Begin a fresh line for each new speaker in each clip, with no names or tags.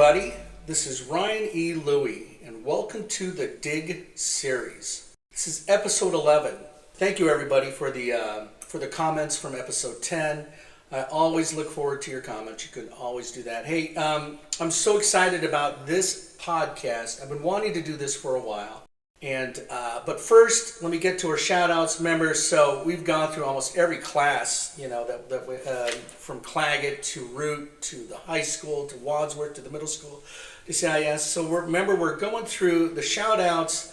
everybody. This is Ryan E. Louie, and welcome to the Digg series. This is episode 11. Thank you, everybody, for the comments from episode 10. I always look forward to your comments. You can always do that. Hey, I'm so excited about this podcast. I've been wanting to do this for a while. And but first, let me get to our shout-outs. Remember, so we've gone through almost every class, that we, from Claggett to Root to the high school to Wadsworth to the middle school to CIS. So we're going through the shout-outs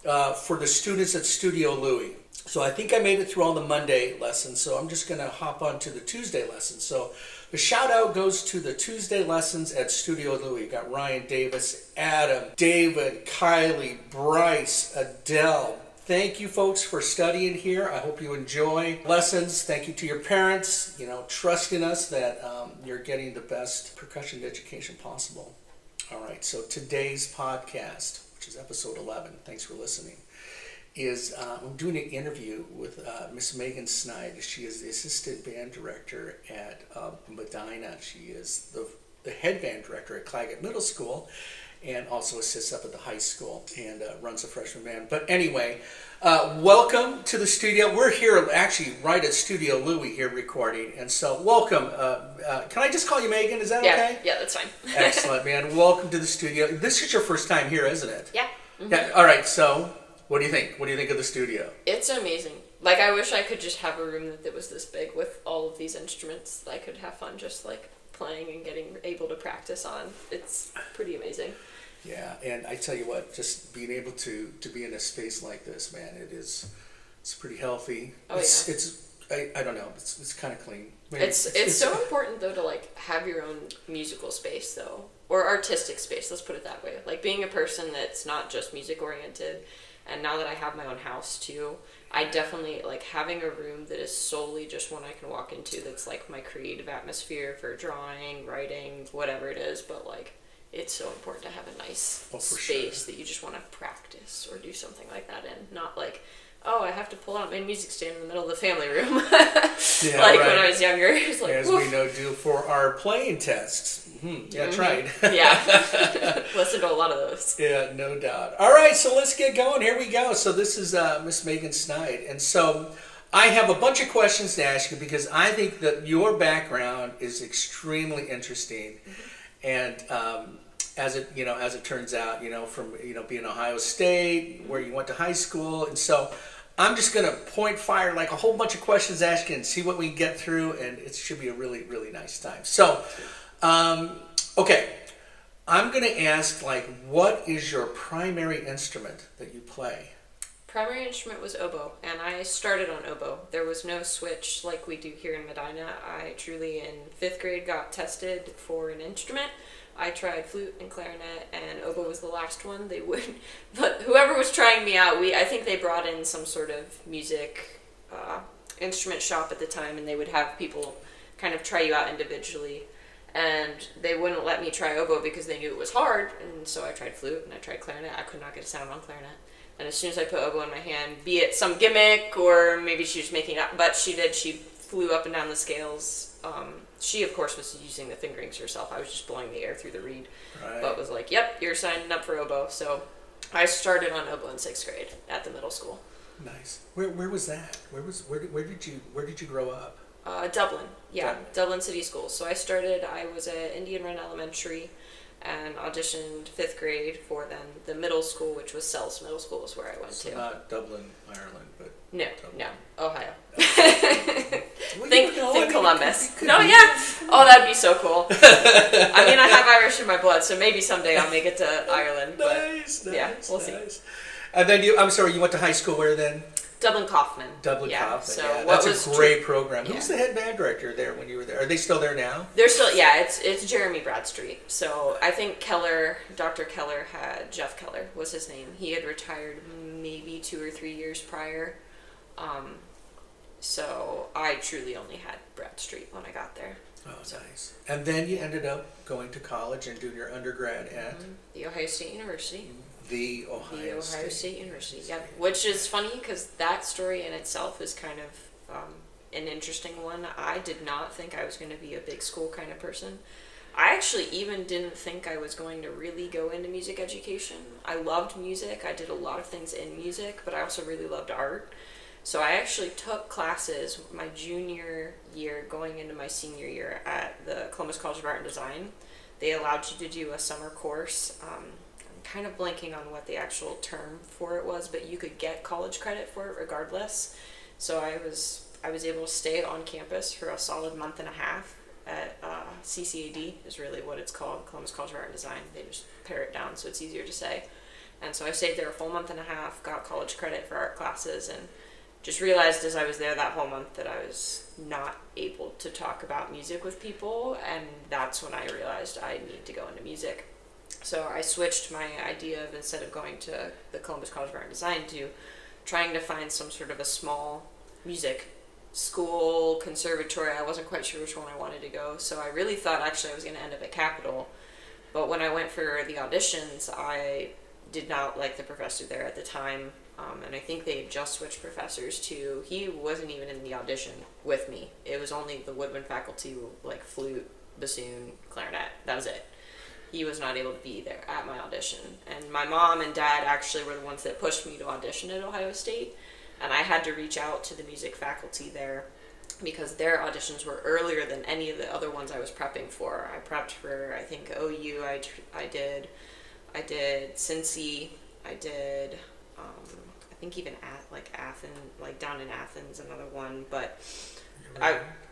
for the students at Studio Louie. So I think I made it through all the Monday lessons, so I'm just going to hop on to the Tuesday lessons. So the shout out goes to the Tuesday lessons at Studio Louie. You got Ryan Davis, Adam, David, Kylie, Bryce, Adele. Thank you folks for studying here. I hope you enjoy lessons. Thank you to your parents, trusting us that you're getting the best percussion education possible. All right, so today's podcast, which is episode 11, thanks for listening, is I'm doing an interview with Miss Megan Snide. She is the assistant band director at Medina. She is the head band director at Claggett Middle School and also assists up at the high school and runs a freshman band. But anyway, welcome to the studio. We're here actually right at Studio Louie here recording. And so welcome. Can I just call you Megan? Is that okay?
Yeah, that's fine.
Excellent, man. Welcome to the studio. This is your first time here, isn't it?
Yeah. Mm-hmm.
Yeah. All right, so what do you think? What do you think of the studio?
It's amazing. Like, I wish I could just have a room that was this big with all of these instruments that I could have fun just, playing and getting able to practice on. It's pretty amazing.
Yeah, and I tell you what, just being able to be in a space like this, man, it's pretty healthy.
Oh, yeah.
I don't know, it's kind of clean. Man,
it's so important, though, to, have your own musical space, though. Or artistic space, let's put it that way. Like, being a person that's not just music-oriented. And now that I have my own house, too, I definitely, having a room that is solely just one I can walk into that's, my creative atmosphere for drawing, writing, whatever it is. But, it's so important to have a nice space that you just want to practice or do something like that in. Not I have to pull out my music stand in the middle of the family room. When I was younger. It's
as
woof.
We do for our playing tests. Mm-hmm. Yeah, that's right.
Yeah. Listen to a lot of those.
Yeah, no doubt. All right, so let's get going. Here we go. So this is Miss Megan Snide. And so I have a bunch of questions to ask you because I think that your background is extremely interesting. Mm-hmm. And as it turns out, from being Ohio State, where you went to high school, and so I'm just gonna point fire a whole bunch of questions, ask you, and see what we can get through, and it should be a really, really nice time. So, okay, I'm gonna ask what is your primary instrument that you play?
Primary instrument was oboe, and I started on oboe. There was no switch like we do here in Medina. I truly, in 5th grade, got tested for an instrument. I tried flute and clarinet, and oboe was the last one. They would, but whoever was trying me out, I think they brought in some sort of music instrument shop at the time, and they would have people kind of try you out individually. And they wouldn't let me try oboe because they knew it was hard, and so I tried flute and I tried clarinet. I could not get a sound on clarinet. And as soon as I put oboe in my hand, be it some gimmick or maybe she was making it up, but she did. She flew up and down the scales. She, of course, was using the fingerings herself. I was just blowing the air through the reed. Right. But was yep, you're signing up for oboe. So I started on oboe in 6th grade at the middle school.
Nice. Where was that? Where did you grow up?
Dublin. Yeah, Dublin City Schools. So I was at Indian Run Elementary and auditioned 5th grade for then the middle school, which was Sells Middle School is where I went to.
Not Dublin, Ireland, but...
No, Ohio.
Well,
think Columbus. No, yeah. Oh, that'd be so cool. I have Irish in my blood, so maybe someday I'll make it to Ireland.
Nice.
Yeah, we'll see.
And then you went to high school where then?
Dublin Kaufman.
Kaufman,
so
yeah. That's a great program. Who's the head band director there when you were there? Are they still there now?
They're still, it's Jeremy Bradstreet. So I think Dr. Keller Jeff Keller was his name. He had retired maybe 2 or 3 years prior. So I truly only had Bradstreet when I got there.
Oh, nice. And then you ended up going to college and doing your undergrad at?
The Ohio State University.
The Ohio
State University, yeah. Which is funny because that story in itself is kind of an interesting one. I did not think I was going to be a big school kind of person. I actually even didn't think I was going to really go into music education. I loved music. I did a lot of things in music, but I also really loved art. So I actually took classes my junior year going into my senior year at the Columbus College of Art and Design. They allowed you to do a summer course. I'm kind of blanking on what the actual term for it was, but you could get college credit for it regardless. So I was able to stay on campus for a solid month and a half at CCAD is really what it's called, Columbus College of Art and Design. They just pare it down so it's easier to say. And so I stayed there a full month and a half, got college credit for art classes, and just realized as I was there that whole month that I was not able to talk about music with people, and that's when I realized I need to go into music. So I switched my idea of, instead of going to the Columbus College of Art and Design, to trying to find some sort of a small music school, conservatory. I wasn't quite sure which one I wanted to go, so I really thought actually I was going to end up at Capitol. But when I went for the auditions, I did not like the professor there at the time, and I think they had just switched professors too. He wasn't even in the audition with me. It was only the woodwind faculty, like flute, bassoon, clarinet. That was it. He was not able to be there at my audition. And my mom and dad actually were the ones that pushed me to audition at Ohio State. And I had to reach out to the music faculty there because their auditions were earlier than any of the other ones I was prepping for. I prepped for, I think, OU, I did Cincy, I did, I think even Athens, like down in Athens, another one. But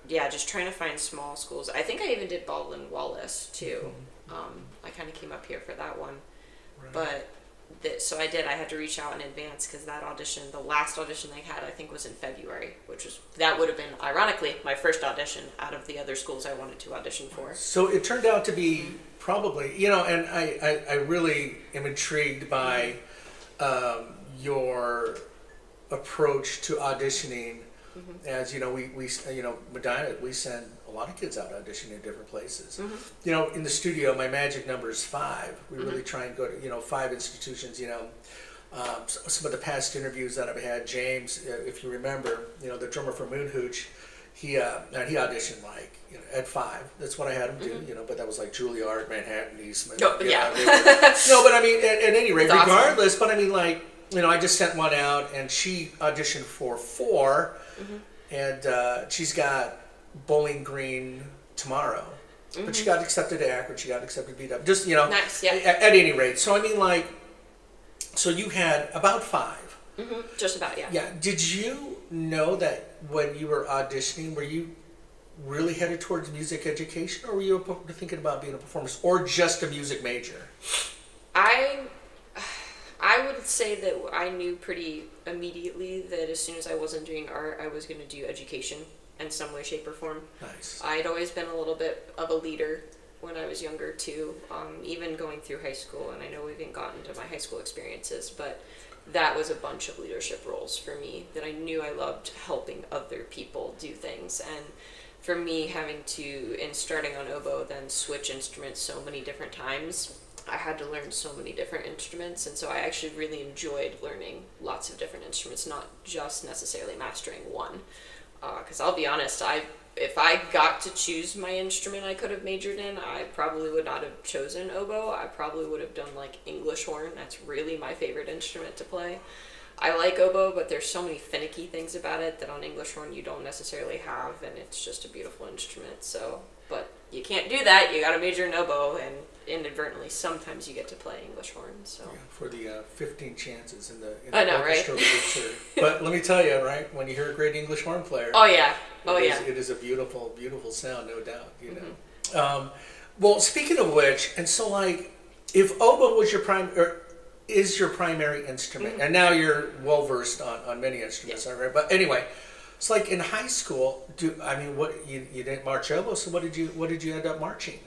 just trying to find small schools. I think I even did Baldwin Wallace too. I kind of came up here for that one.
Right.
But so I had to reach out in advance because that audition, the last audition they had, I think was in February, that would have been, ironically, my first audition out of the other schools I wanted to audition for.
So it turned out to be probably, and I really am intrigued by your approach to auditioning. Mm-hmm. As we Medina, we send a lot of kids out auditioning in different places. Mm-hmm. In the studio, my magic number is 5. We really try and go to 5 institutions. Some of the past interviews that I've had, James, if you remember, the drummer for Moon Hooch, he auditioned at 5. That's what I had him do. Mm-hmm. But that was like Juilliard, Manhattan, Eastman.
Oh, yeah.
No, but I mean, at any rate,
That's
regardless. Awesome. But I mean, I just sent one out, and she auditioned for 4, and she's got Bowling Green tomorrow. Mm-hmm. But she got accepted to Akron, she got accepted to BW. Just,
nice, yeah.
At any rate. So, I mean, so you had about 5.
Mm-hmm. Just about, yeah.
Yeah. Did you know that when you were auditioning, were you really headed towards music education, or were you thinking about being a performance, or just a music major?
I would say that I knew pretty immediately that as soon as I wasn't doing art, I was going to do education in some way, shape, or form.
Nice.
I'd always been a little bit of a leader when I was younger too, even going through high school, and I know we haven't gotten to my high school experiences, but that was a bunch of leadership roles for me that I knew I loved, helping other people do things. And for me, having to, in starting on oboe, then switch instruments so many different times, I had to learn so many different instruments, and so I actually really enjoyed learning lots of different instruments, not just necessarily mastering one. Because I'll be honest, if I got to choose my instrument I could have majored in, I probably would not have chosen oboe. I probably would have done English horn. That's really my favorite instrument to play. I like oboe, but there's so many finicky things about it that on English horn you don't necessarily have, and it's just a beautiful instrument. So, but you can't do that. You got to major in oboe, and inadvertently sometimes you get to play English horn. So
yeah, for the 15 chances in the
I know,
orchestra,
right?
But let me tell you, right, when you hear a great English horn player, it is a beautiful, beautiful sound, no doubt. Mm-hmm. Well, speaking of which, and so if oboe was is your primary instrument, mm-hmm. and now you're well versed on many instruments, yeah. Right? But anyway, it's in high school. What you didn't march oboe, so what did you end up marching?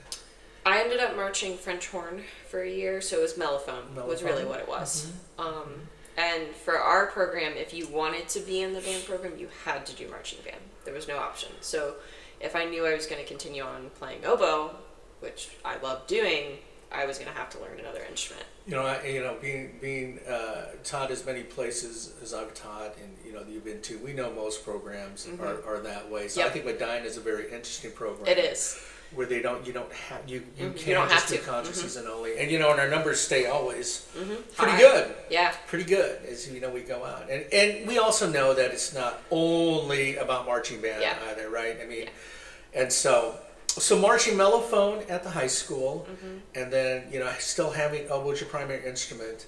I ended up marching French horn for a year, so it was mellophone. Was really what it was. Mm-hmm. And for our program, if you wanted to be in the band program, you had to do marching band. There was no option. So if I knew I was going to continue on playing oboe, which I loved doing, I was going to have to learn another instrument.
Being taught as many places as I've taught, and you've been to, we know most programs mm-hmm. are that way. So yep. I think Medina is a very interesting program.
It is.
where you don't have you
You
can
don't
just
have
do
to.
concert season only, and and our numbers stay always pretty
High.
good.
Yeah.
Pretty good as we go out, and we also know that it's not only about marching band either, right? I mean, and so marching mellophone at the high school, and then still having oboe as your primary instrument.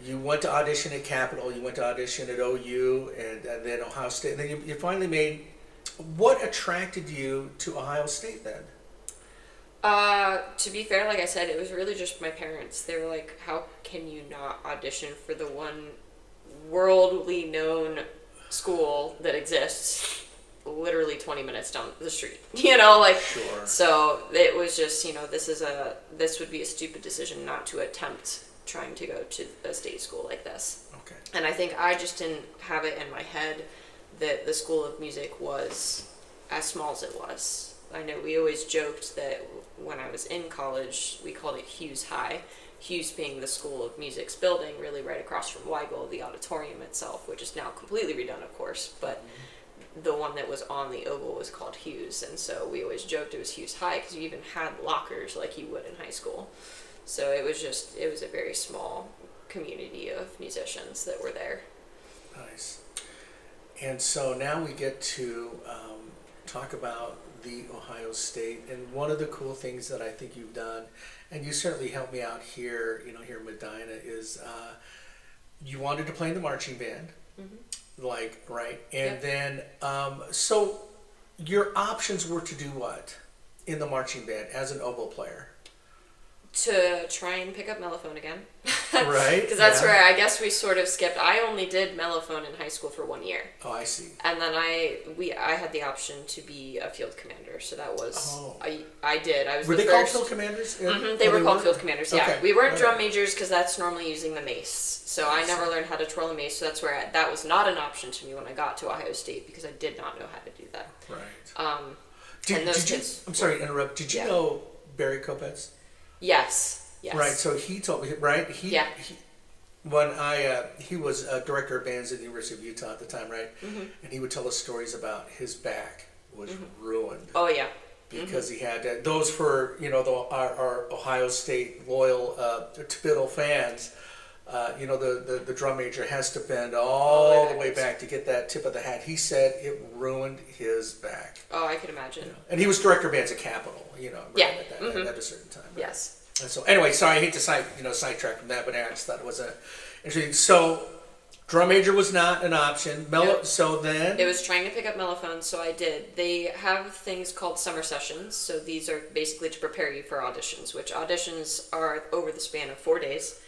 You went to audition at Capitol, you went to audition at OU, and then Ohio State, and then you finally made. What attracted you to Ohio State then?
To be fair, like I said, it was really just my parents. They were like, how can you not audition for the one worldly known school that exists literally 20 minutes down the street?
Sure.
So it was just, this would be a stupid decision not to attempt trying to go to a state school like this.
Okay.
And I think I just didn't have it in my head that the School of Music was as small as it was. I know we always joked that when I was in college, we called it Hughes High. Hughes being the School of Music's building, really right across from Weigel, the auditorium itself, which is now completely redone, of course, but the one that was on the oval was called Hughes, and so we always joked it was Hughes High because you even had lockers like you would in high school. So it was a very small community of musicians that were there.
Nice. And so now we get to talk about the Ohio State, and one of the cool things that I think you've done, and you certainly helped me out here, here in Medina, is you wanted to play in the marching band, right? And then, so your options were to do what in the marching band as an oboe player?
To try and pick up mellophone again.
Right.
Because that's where I guess we sort of skipped. I only did mellophone in high school for 1 year.
Oh, I see.
And then I had the option to be a field commander. So that was, I did. I was
were
the
they
first.
Called field commanders?
They were called field commanders, yeah.
Okay.
We weren't drum majors because that's normally using the mace. So I never learned how to twirl a mace. So that's where that was not an option to me when I got to Ohio State because I did not know how to do that.
Right.
I'm
sorry to interrupt. Did you know Barry Kopetz?
Yes.
Right, so he told me, right? He was a director of bands at the University of Utah at the time, right? And he would tell us stories about his back was ruined.
Oh, yeah.
Because he had those for, our Ohio State loyal Tibidal fans. The drum major has to bend all the way back to get that tip of the hat. He said it ruined his back.
Oh, I could imagine.
And he was director of bands at Capitol, at a certain time. Right?
Yes.
And so anyway, sorry, I hate to sidetrack from that, but I just thought it was interesting. So drum major was not an option. So then
it was trying to pick up mellophone, so I did. They have things called summer sessions. So these are basically to prepare you for auditions, which auditions are over the span of 4 days.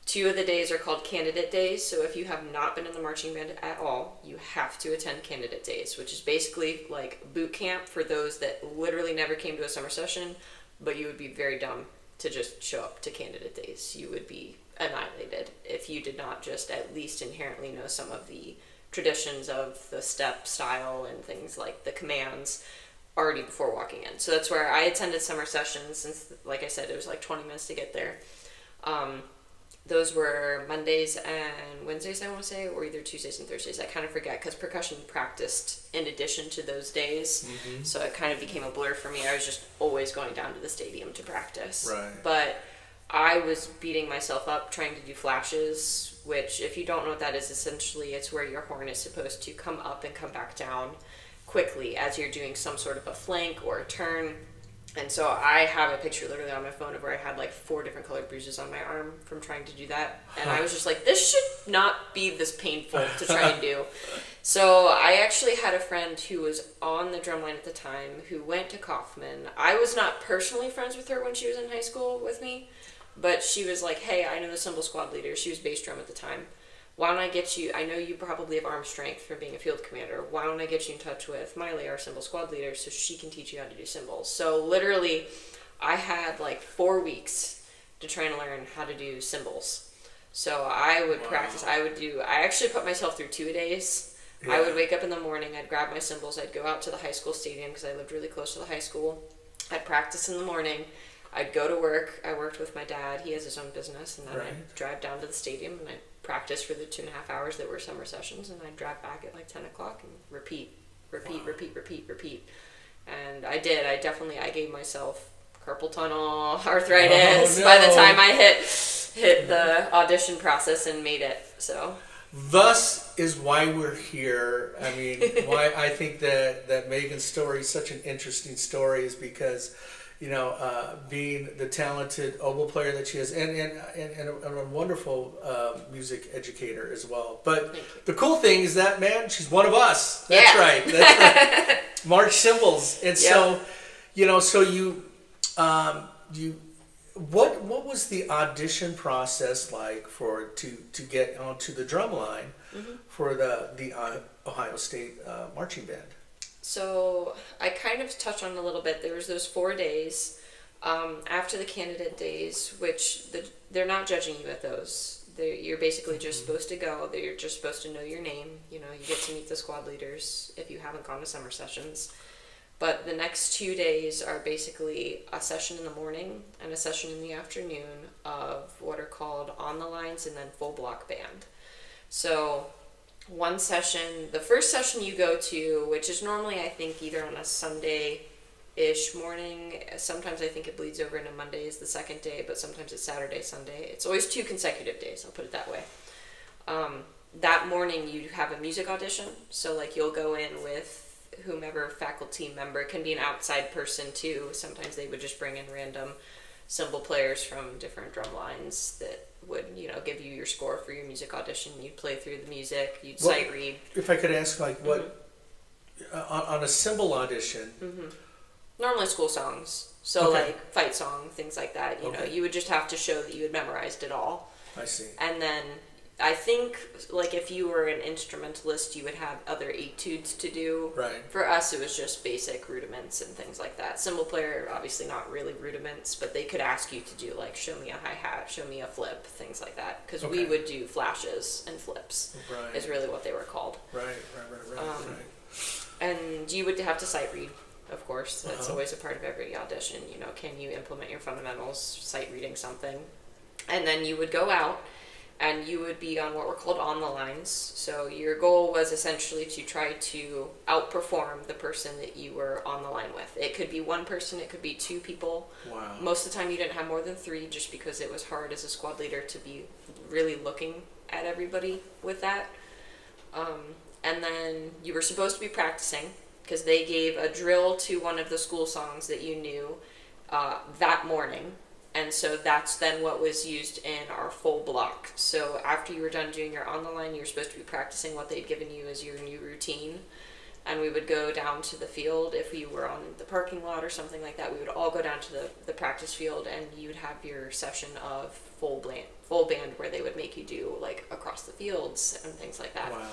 2 of the days are called candidate days. So if you have not been in the marching band at all, you have to attend candidate days, which is basically like boot camp for those that literally never came to a summer session, but you would be very dumb to just show up to candidate days. You would be annihilated if you did not just at least inherently know some of the traditions of the step style and things like the commands already before walking in. So that's where I attended summer sessions, since, like I said, it was like 20 minutes to get there. Those were Mondays and Wednesdays, I want to say, or either Tuesdays and Thursdays. I kind of forget because percussion practiced in addition to those days. So it kind of became a blur for me. I was just always going down to the stadium to practice.
Right.
But I was beating myself up trying to do flashes, which, if you don't know what that is, essentially it's where your horn is supposed to come up and come back down quickly as you're doing some sort of a flank or a turn. And so I have a picture literally on my phone of where I had like 4 different colored bruises on my arm from trying to do that. And I was just like, this should not be this painful to try and do. So I actually had a friend who was on the drumline at the time who went to Kaufman. I was not personally friends with her when she was in high school with me, but she was like, hey, I know the cymbal squad leader. She was bass drum at the time. Why don't I get you, I know you probably have arm strength from being a field commander. Why don't I get you in touch with Miley, our cymbal squad leader, so she can teach you how to do cymbals. So literally, I had like 4 weeks to try and learn how to do cymbals. So I would practice. I actually put myself through 2 days. Yeah. I would wake up in the morning, I'd grab my cymbals, I'd go out to the high school stadium because I lived really close to the high school. I'd practice in the morning. I'd go to work. I worked with my dad. He has his own business. And then I'd drive down to the stadium and I'd practice for the 2.5 hours that were summer sessions. And I'd drive back at like 10 o'clock and repeat. And I did. I gave myself carpal tunnel arthritis
Oh, no.
by the time I hit the audition process and made it. So
thus is why we're here. I mean, why I think that Megan's story is such an interesting story is because, being the talented oboe player that she is, and a wonderful music educator as well. But the cool thing is that, man, she's one of us. That's
Yeah.
right. That's right. March cymbals, and so, so what was the audition process like to get onto the Drumline for the Ohio State marching band?
So I kind of touched on it a little bit. There was those 4 days after the candidate days, which they're not judging you at those. You're basically just supposed to go. You're just supposed to know your name. You get to meet the squad leaders if you haven't gone to summer sessions. But the next 2 days are basically a session in the morning and a session in the afternoon of what are called on the lines and then full block band. So one session, the first session you go to, which is normally I think either on a Sunday-ish morning, sometimes I think it bleeds over into Monday is the second day, but sometimes it's Saturday, Sunday. It's always 2 consecutive days, I'll put it that way. That morning you have a music audition, so like you'll go in with whomever faculty member. It can be an outside person too. Sometimes they would just bring in random cymbal players from different drum lines that would, give you your score for your music audition. You'd play through the music, you'd sight read.
If I could ask, like, what, on a cymbal audition?
Normally school songs. So
Okay.
like fight song, things like that.
Okay.
You would just have to show that you had memorized it all.
I see.
And then I think, like, if you were an instrumentalist, you would have other etudes to do.
Right.
For us, it was just basic rudiments and things like that. Cymbal player, obviously not really rudiments, but they could ask you to do, like, show me a hi-hat, show me a flip, things like that. Because we
Okay.
would do flashes and flips,
Right.
is really what they were called.
Right.
And you would have to sight read, of course. That's
Uh-huh.
always a part of every audition. Can you implement your fundamentals, sight reading something? And then you would go out and you would be on what were called on the lines. So your goal was essentially to try to outperform the person that you were on the line with. It could be one person, it could be 2 people.
Wow.
Most of the time you didn't have more than 3 just because it was hard as a squad leader to be really looking at everybody with that. And then you were supposed to be practicing because they gave a drill to one of the school songs that you knew that morning. And so that's then what was used in our full block. So after you were done doing your on the line, you were supposed to be practicing what they'd given you as your new routine. And we would go down to the field. If we were on the parking lot or something like that, we would all go down to the practice field, and you'd have your session of full band where they would make you do like across the fields and things like that.
Wow.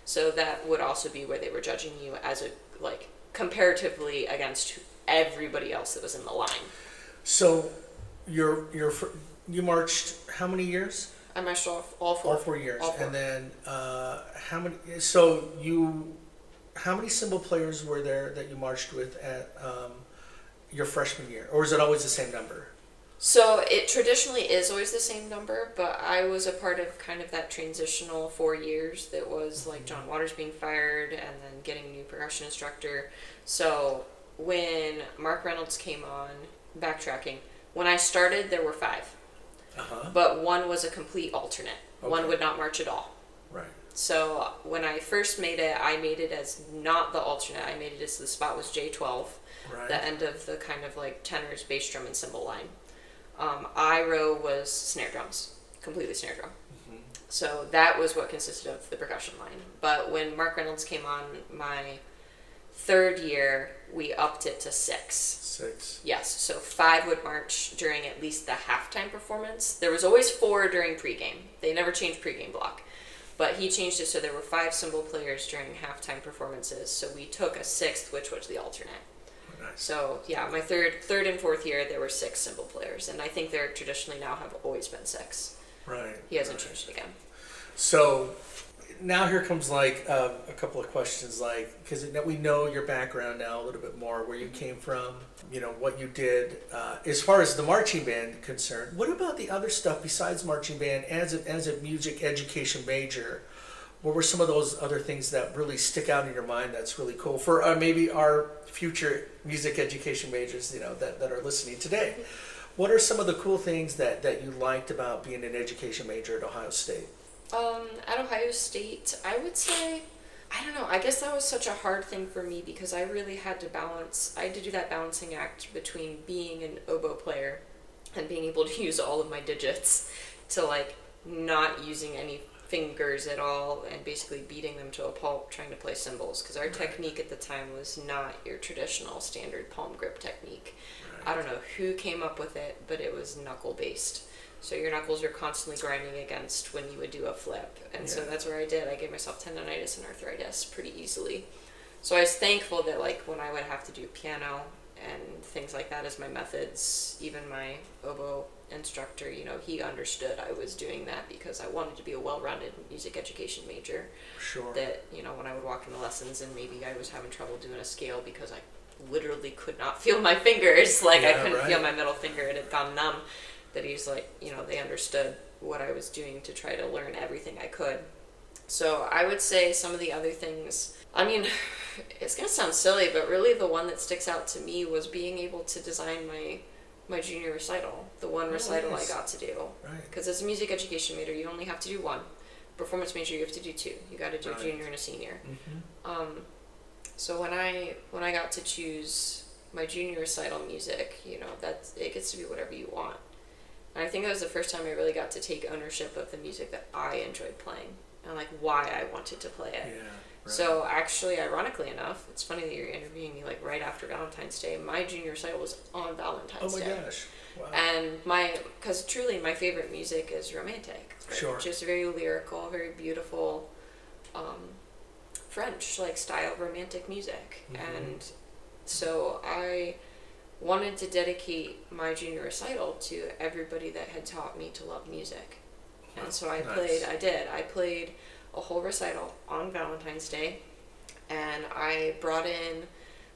So that would also be where they were judging you as a like comparatively against everybody else that was in the line.
So you marched how many years?
I marched all 4.
All 4 years.
All 4.
And then how many cymbal players were there that you marched with at your freshman year, or is it always the same number?
So it traditionally is always the same number, but I was a part of kind of that transitional 4 years that was like John Waters being fired and then getting a new percussion instructor. So when Mark Reynolds came on, backtracking, when I started there were 5, but one was a complete alternate.
Okay.
One would not march at all.
Right.
So when I first made it, I made it as not the alternate. I made it as the spot was J12,
Right.
the end of the kind of like tenors, bass drum, and cymbal line. I-row was snare drums, completely snare drum. So that was what consisted of the percussion line. But when Mark Reynolds came on my 3rd year, we upped it to 6.
6.
Yes, so 5 would march during at least the halftime performance. There was always 4 during pregame. They never changed pregame block. But he changed it so there were 5 cymbal players during halftime performances. So we took a 6th, which was the alternate.
Nice.
So yeah, my third and 4th year, there were 6 cymbal players. And I think there traditionally now have always been 6.
Right.
He hasn't changed it again.
So now here comes like a couple of questions, like, because we know your background now a little bit more, where you came from, what you did as far as the marching band concerned. What about the other stuff besides marching band as a music education major? what were some of those other things that really stick out in your mind that's really cool for maybe our future music education majors, that are listening today? What are some of the cool things that you liked about being an education major at Ohio State?
At Ohio State, I would say, I don't know, I guess that was such a hard thing for me because I really had to do that balancing act between being an oboe player and being able to use all of my digits to like not using any fingers at all and basically beating them to a pulp trying to play cymbals because our technique at the time was not your traditional standard palm grip technique. I don't know who came up with it, but it was knuckle based. So your knuckles are constantly grinding against when you would do a flip. And so that's where I did. I gave myself tendonitis and arthritis pretty easily. So I was thankful that like when I would have to do piano and things like that as my methods, even my oboe instructor, he understood I was doing that because I wanted to be a well-rounded music education major.
Sure.
That, when I would walk into lessons and maybe I was having trouble doing a scale because I literally could not feel my fingers. Like I couldn't feel my middle finger. It had gone numb. That he's like, they understood what I was doing to try to learn everything I could. So I would say some of the other things, I mean, it's going to sound silly, but really the one that sticks out to me was being able to design my junior recital, the one recital I got to do.
Right.
Because as a music education major, you only have to do one. Performance major, you have to do two. You got to do a junior and a senior. Mm-hmm. So when I got to choose my junior recital music, it gets to be whatever you want. And I think that was the first time I really got to take ownership of the music that I enjoyed playing and like why I wanted to play it.
Yeah, right.
So actually, ironically enough, it's funny that you're interviewing me like right after Valentine's Day. My junior recital was on Valentine's Day.
Oh my gosh. Wow.
And because truly my favorite music is romantic. Right?
Sure.
Just very lyrical, very beautiful, French like style romantic music. Mm-hmm. And so I wanted to dedicate my junior recital to everybody that had taught me to love music. And so I played a whole recital on Valentine's Day, and I brought in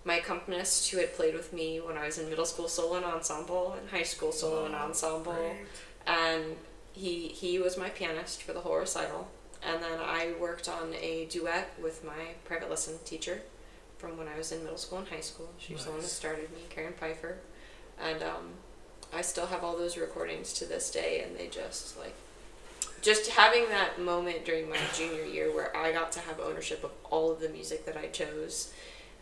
my accompanist who had played with me when I was in middle school solo and ensemble and high school solo and ensemble.
Great.
And he was my pianist for the whole recital. And then I worked on a duet with my private lesson teacher from when I was in middle school and high school. She was the one that started me, Karen Pfeiffer. And I still have all those recordings to this day, and they just having that moment during my junior year where I got to have ownership of all of the music that I chose,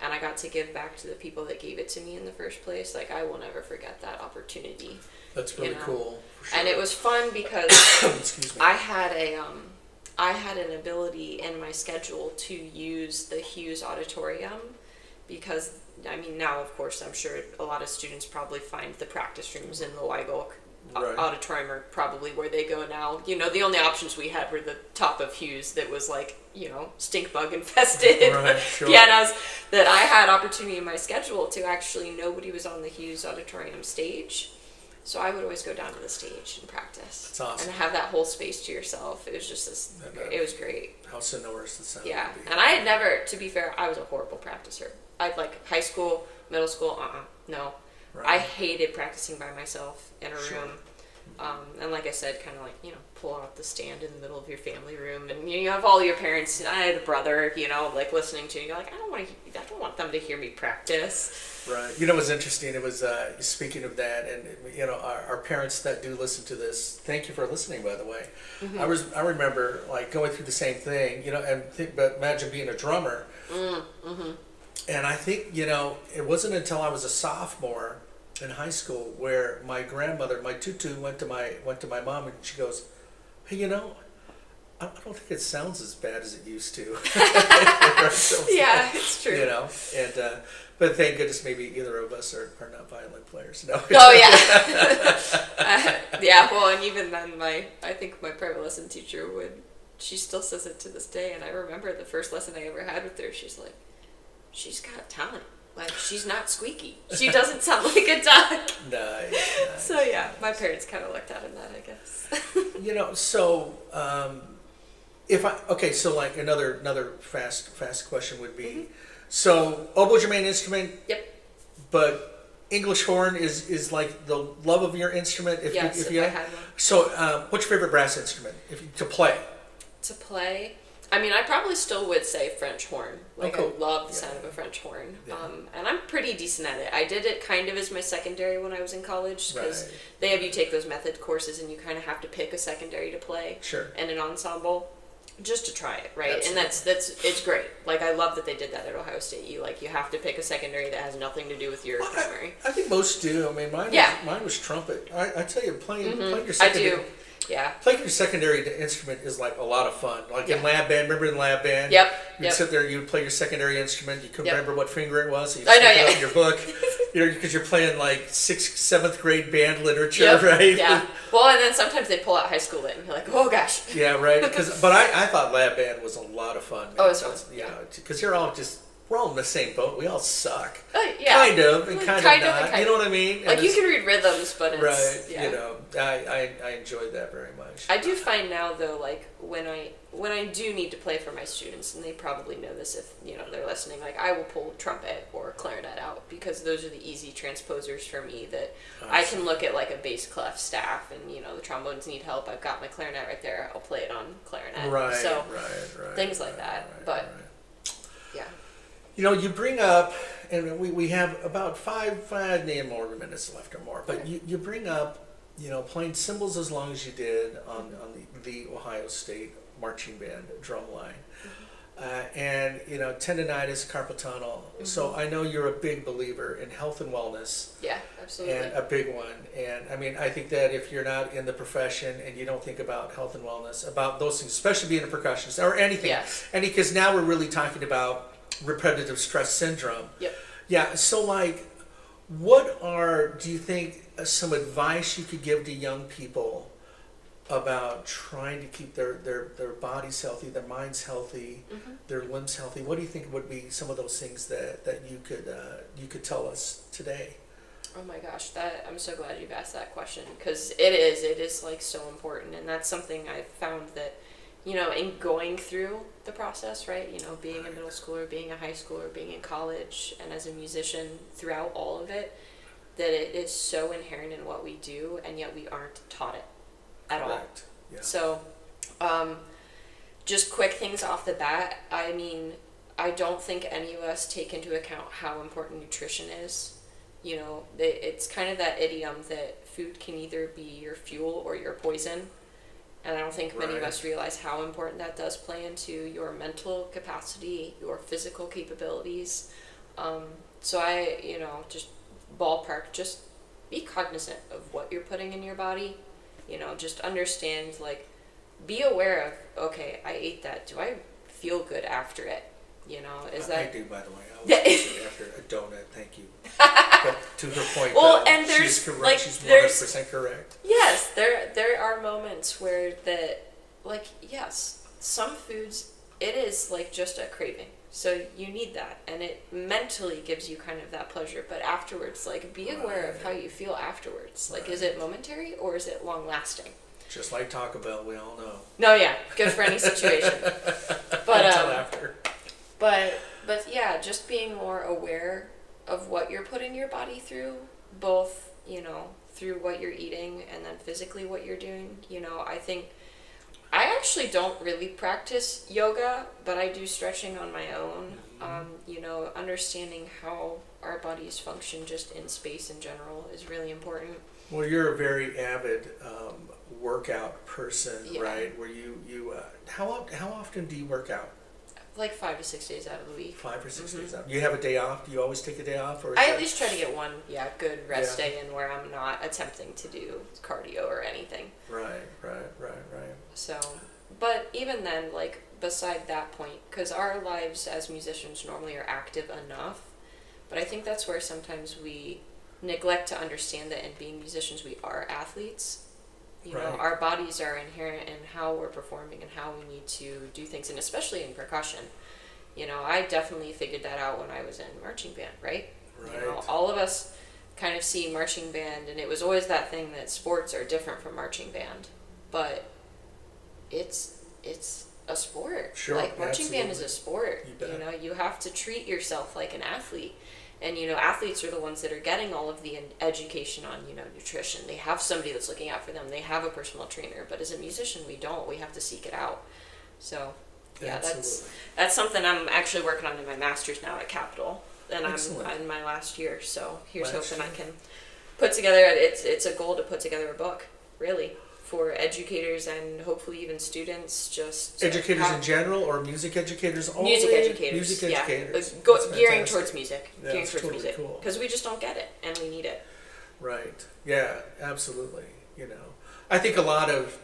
and I got to give back to the people that gave it to me in the first place. Like, I will never forget that opportunity.
That's really cool. For sure.
And it was fun because
Excuse me.
I had an ability in my schedule to use the Hughes Auditorium because, I mean, now, of course, I'm sure a lot of students probably find the practice rooms in the Weigel Auditorium are probably where they go now. The only options we had were the top of Hughes that was like, stink bug infested pianos. That I had opportunity in my schedule to actually, nobody was on the Hughes Auditorium stage. So I would always go down to the stage and practice.
That's awesome.
And have that whole space to yourself. It was just it was great.
How sonorous the sound
Yeah.
would be.
And I had never, to be fair, I was a horrible practicer. I'd like high school, middle school, no.
Right.
I hated practicing by myself in a
Sure.
room. And like I said, kind of like, pull out the stand in the middle of your family room, and you have all your parents. I had a brother, like listening to you. You're like, I don't want them to hear me practice.
Right. What's interesting? It was speaking of that, and our parents that do listen to this. Thank you for listening, by the way. Mm-hmm. I remember like going through the same thing, but imagine being a drummer. Mm-hmm. And I think it wasn't until I was a sophomore in high school where my grandmother, my tutu, went to my mom and she goes, "Hey, I don't think it sounds as bad as it used to."
Yeah, it's true.
And but thank goodness maybe either of us are not violin players. No.
Oh yeah. Yeah. Well, and even then, I think my private lesson teacher she still says it to this day. And I remember the first lesson I ever had with her. She's like, "She's got talent. Like, she's not squeaky. She doesn't sound like a duck."
Nice.
So yeah, my parents kind of looked at him that, I guess.
So like another fast question would be, so oboe's your main instrument.
Yep.
But English horn is like the love of your instrument. If
I had one.
So what's your favorite brass instrument to play?
To play, I mean, I probably still would say French horn. Like,
cool.
I love the sound of a French horn.
Yeah.
And I'm pretty decent at it. I did it kind of as my secondary when I was in college, because
Right.
they have you take those method courses and you kind of have to pick a secondary to play.
Sure.
And an ensemble. Just to try it, right?
Absolutely.
And it's great. Like, I love that they did that at Ohio State. You have to pick a secondary that has nothing to do with your primary.
I think most do. I mean, mine was trumpet. I tell you, playing your
I
secondary.
do. Yeah.
Playing your secondary instrument is like a lot of fun. Like in lab band, remember in lab band?
Yep.
You'd sit there, you'd play your secondary instrument. You couldn't remember what finger it was. So you'd
I know,
stick it
yeah.
up in your book. Because you're playing like 6th, 7th grade band literature,
Yep.
right?
Yeah. Well, and then sometimes they pull out high school lit, and you're like, oh gosh.
Yeah, right. But I thought lab band was a lot of fun. Man.
Oh, it's fun.
You know, because we're all in the same boat. We all suck.
Yeah.
Kind of, and kind of not.
and
You know what I mean?
Like,
And
you can read rhythms, but it's
right.
yeah.
You know, I enjoyed that very much.
I do find now though, like when I do need to play for my students, and they probably know this if they're listening, like I will pull trumpet or clarinet out, because those are the easy transposers for me that I can look at like a bass clef staff, and the trombones need help. I've got my clarinet right there. I'll play it on clarinet.
Right.
So
right.
things like that.
Right,
but
right.
yeah.
You bring up, and we have about maybe more minutes left or more, but you bring up, playing cymbals as long as you did on the Ohio State marching band Drumline. And tendonitis, carpal tunnel. So I know you're a big believer in health and wellness.
Yeah, absolutely.
And a big one. And I mean, I think that if you're not in the profession and you don't think about health and wellness, about those things, especially being a percussionist or anything,
Yes.
and because now we're really talking about repetitive stress syndrome.
Yep.
Yeah. So like, do you think some advice you could give to young people about trying to keep their bodies healthy, their minds healthy, their limbs healthy? What do you think would be some of those things that you could tell us today?
Oh my gosh, I'm so glad you've asked that question, because it is like so important, and that's something I've found that in going through the process, right? Being a middle schooler, being a high schooler, being in college, and as a musician throughout all of it, that it is so inherent in what we do, and yet we aren't taught it at all.
Yeah.
So, just quick things off the bat. I mean, I don't think any of us take into account how important nutrition is. It's kind of that idiom that food can either be your fuel or your poison. And I don't think many of us realize how important that does play into your mental capacity, your physical capabilities. So I, just ballpark, just be cognizant of what you're putting in your body. Just understand, like, be aware of, okay, I ate that. Do I feel good after it?
I do, by the way. I was after a donut. Thank you. But to her point,
well, and there's
she's correct.
like
She's 100% correct.
Yes, there are moments where yes, some foods it is like just a craving. So you need that, and it mentally gives you kind of that pleasure. But afterwards, like, be aware of how you feel afterwards. Like, is it momentary or is it long lasting?
Just like Taco Bell, we all know.
No, yeah, good for any situation. But
until after.
But yeah, just being more aware of what you're putting your body through, both through what you're eating and then physically what you're doing. I think I actually don't really practice yoga, but I do stretching on my own. Understanding how our bodies function just in space in general is really important.
Well, you're a very avid workout person,
Yeah.
right? Where you how often do you work out?
Like 5 to 6 days out of the week.
5 or 6 days out. You have a day off? Do you always take a day off? Or is
I
that-
at least try to get one, good rest day in where I'm not attempting to do cardio or anything.
Right.
So, but even then, like, beside that point, because our lives as musicians normally are active enough, but I think that's where sometimes we neglect to understand that in being musicians, we are athletes. Our bodies are inherent in how we're performing and how we need to do things, and especially in percussion. I definitely figured that out when I was in marching band, right? All of us kind of see marching band, and it was always that thing that sports are different from marching band, but it's a sport.
Sure,
like marching band is
absolutely.
a sport.
You bet.
You have to treat yourself like an athlete. And, athletes are the ones that are getting all of the education on, nutrition. They have somebody that's looking out for them. They have a personal trainer. But as a musician, we don't. We have to seek it out. So, Yeah,
Absolutely.
that's something I'm actually working on in my master's now at Capitol, and
Excellent.
I'm in my last year. So here's
Last
hoping I
year.
can put together. It's a goal to put together a book, really, for educators and hopefully even students. Just to
Educators
have-
in general, or music educators only?
Music educators,
Music educators.
yeah,
That's
gearing
fantastic.
towards music,
Yeah,
gearing
it's
towards
totally
music,
cool.
because we just don't get it, and we need it.
Right. Yeah, absolutely. You know, I think a lot of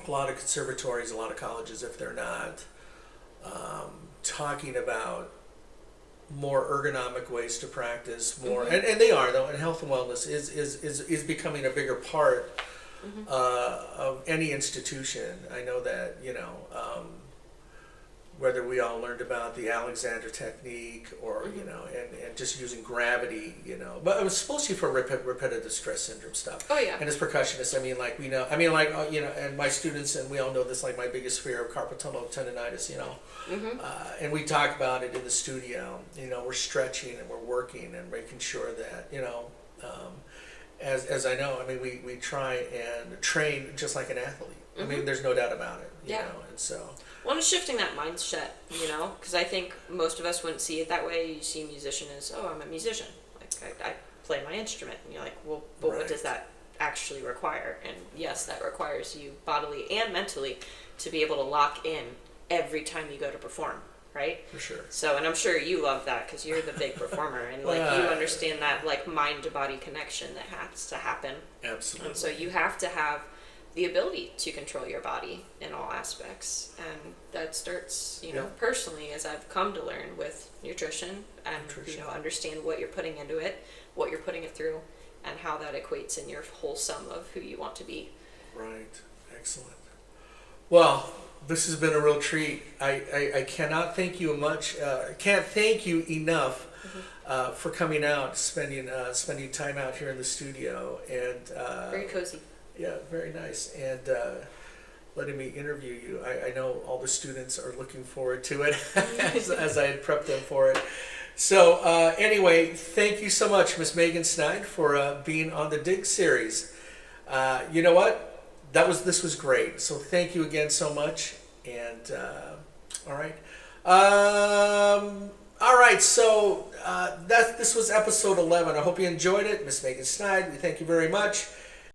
conservatories, a lot of colleges, if they're not talking about more ergonomic ways to practice, more, and they are though, and health and wellness is becoming a bigger part of any institution. I know that, you know, whether we all learned about the Alexander technique or, you know, and just using gravity, you know, but it was mostly for repetitive stress syndrome stuff.
Oh yeah.
And as percussionists, I mean, like, we know, you know, and my students, and we all know this, like, my biggest fear of carpal tunnel tendonitis, you know, and we talk about it in the studio. You know, we're stretching and we're working and making sure that, you know, as I know, I mean, we try and train just like an athlete. I mean, there's no doubt about it, you
Yeah.
know, and so.
Well, it's shifting that mindset, you know, because I think most of us wouldn't see it that way. You see a musician as, oh, I'm a musician. Like, I play my instrument. And you're like, well, but what does that actually require? And yes, that requires you bodily and mentally to be able to lock in every time you go to perform, right?
For sure.
So, and I'm sure you love that because you're the big performer and like you understand that like mind to body connection that has to happen.
Absolutely.
And so you have to have the ability to control your body in all aspects, and that starts, you know, personally, as I've come to learn with nutrition and you know, understand what you're putting into it, what you're putting it through, and how that equates in your whole sum of who you want to be.
Right. Excellent. Well, this has been a real treat. I cannot thank you much. Can't thank you enough for coming out, spending time out here in the studio, and
Very cozy.
yeah, very nice, and letting me interview you. I know all the students are looking forward to it as I had prepped them for it. So anyway, thank you so much, Miss Megan Snide, for being on the Digg series. You know what? This was great. So thank you again so much. And all right. All right, so this was episode 11. I hope you enjoyed it. Miss Megan Snide, we thank you very much.